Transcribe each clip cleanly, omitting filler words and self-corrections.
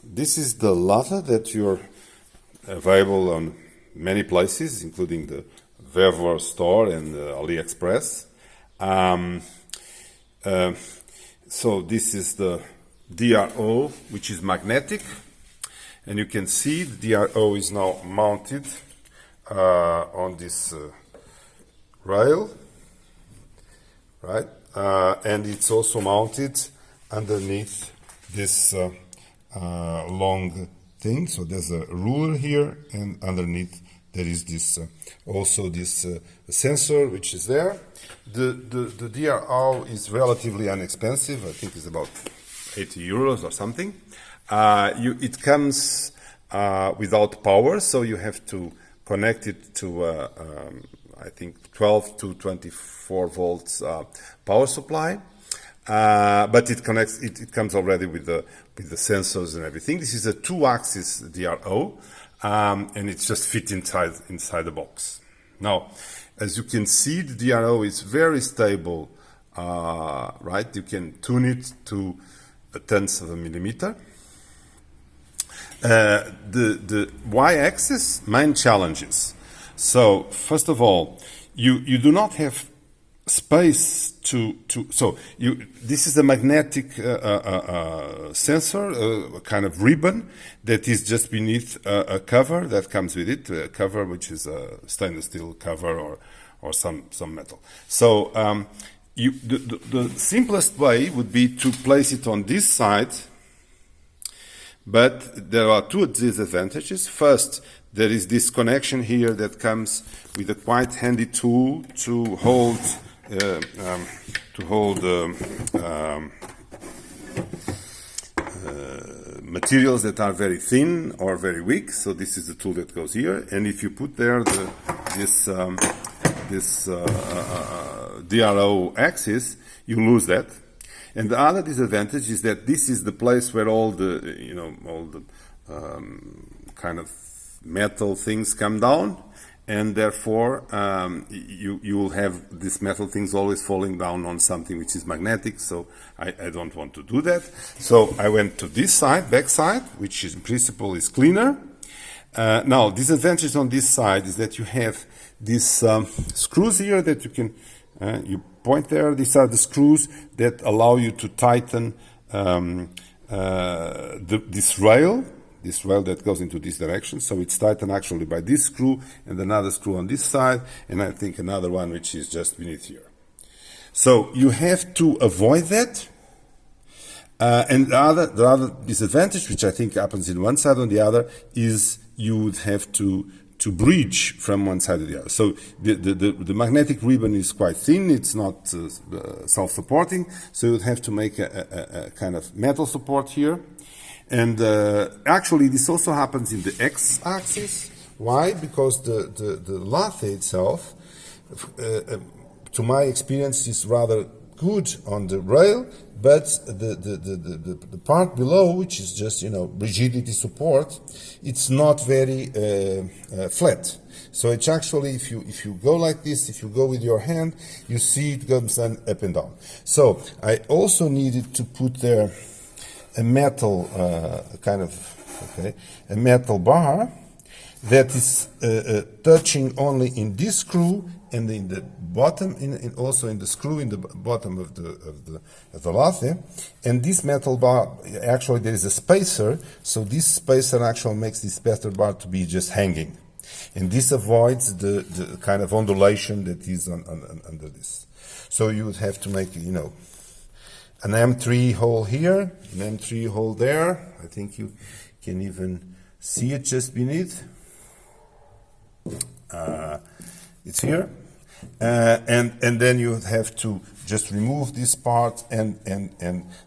This is the lathe that you're available on many places, including the Vervor store and AliExpress. So this is the DRO, which is magnetic, and you can see the DRO is now mounted on this rail, right? And it's also mounted underneath this long thing. So there's a ruler here, and underneath there is this also this sensor which is there. The DRO is relatively inexpensive. I think it's about 80 euros or something. It comes without power, so you have to connect it to I think 12 to 24 volts power supply. But it connects. It comes already with the sensors and everything. This is a 2-axis DRO, and it's just fit inside the box. Now, as you can see, the DRO is very stable. Right? You can tune it to a tenth of a millimeter. The y-axis, main challenges. So first of all, you do not have space this is a magnetic sensor, a kind of ribbon that is just beneath a cover that comes with it, a cover which is a stainless steel cover or some metal. So the simplest way would be to place it on this side, but there are two disadvantages. First, there is this connection here that comes with a quite handy tool to hold materials that are very thin or very weak. So this is the tool that goes here, and if you put there this DRO axis, you lose that. And the other disadvantage is that this is the place where all the kind of metal things come down, and therefore you will have these metal things always falling down on something which is magnetic. So I don't want to do that. So I went to this side, back side, which in principle is cleaner. Now, disadvantage on this side is that you have these screws here that you can you point there. These are the screws that allow you to tighten this rail that goes into this direction. So it's tightened actually by this screw and another screw on this side, and I think another one which is just beneath here. So you have to avoid that. And the other disadvantage, which I think happens in one side or the other, is you would have to bridge from one side to the other. So the magnetic ribbon is quite thin. It's not self-supporting. So you would have to make a kind of metal support here. And actually, this also happens in the x-axis. Why? Because the lathe itself, to my experience, is rather good on the rail, but the part below, which is just rigidity support, it's not very flat. So it's actually, if you go like this, if you go with your hand, you see it goes up and down. So I also needed to put there a metal a metal bar that is touching only in this screw and in the bottom, also in the screw in the bottom of the lathe. And this metal bar, actually there is a spacer, so this spacer actually makes this metal bar to be just hanging, and this avoids the kind of ondulation that is under this. So you would have to make an M3 hole here, an M3 hole there. I think you can even see it just beneath. It's here. And then you have to just remove this part and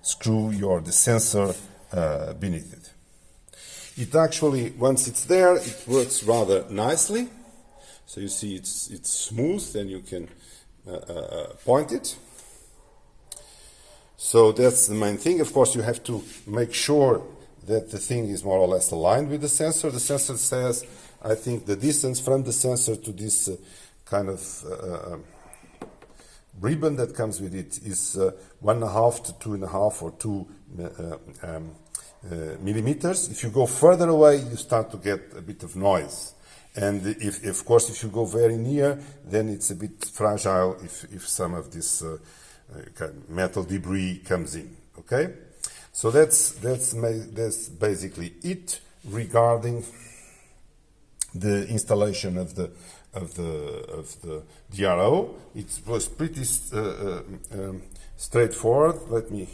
screw the sensor beneath it. It actually, once it's there, it works rather nicely. So you see it's smooth, and you can point it. So that's the main thing. Of course, you have to make sure that the thing is more or less aligned with the sensor. The sensor says, I think the distance from the sensor to this kind of ribbon that comes with it is 1.5 to 2.5 or 2 millimeters. If you go further away, you start to get a bit of noise. And of course, if you go very near, then it's a bit fragile if some of this metal debris comes in. Okay, so that's basically it regarding the installation of the DRO. It was pretty straightforward. Let me